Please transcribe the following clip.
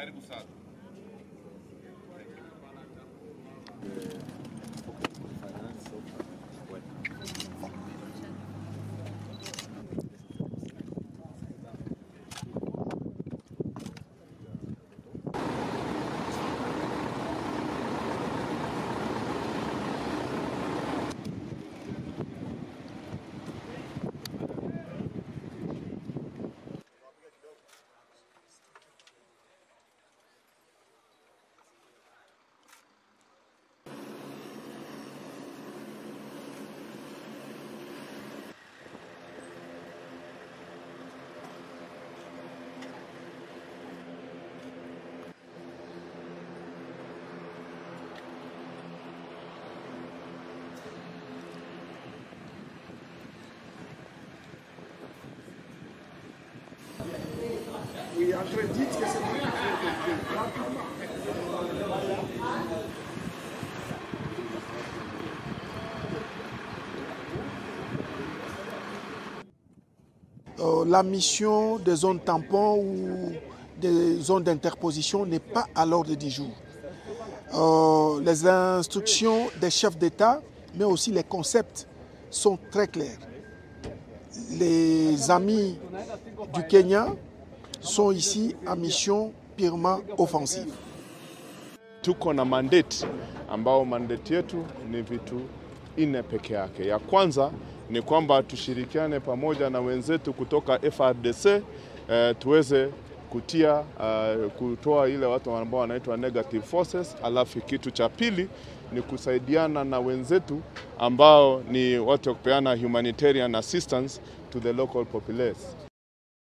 Karibu sana. Oui, après dites que c'est moi qui la mission des zones tampons ou des zones d'interposition n'est pas à l'ordre du jour. Les instructions des chefs d'État, mais aussi les concepts sont très clairs. Les amis du Kenya sont ici à mission purement offensive. Tuko na mandate ambao mandate yetu ni vitu 4 peke yake. Ya kwanza ni kwamba tushirikiane pamoja na wenzetu kutoka FRDC tuweze kutoa ile watu ambao wanaitwa negative forces. Alafu kitu cha pili ni kusaidiana na wenzetu ambao ni watu kupeana humanitarian assistance to the local populace.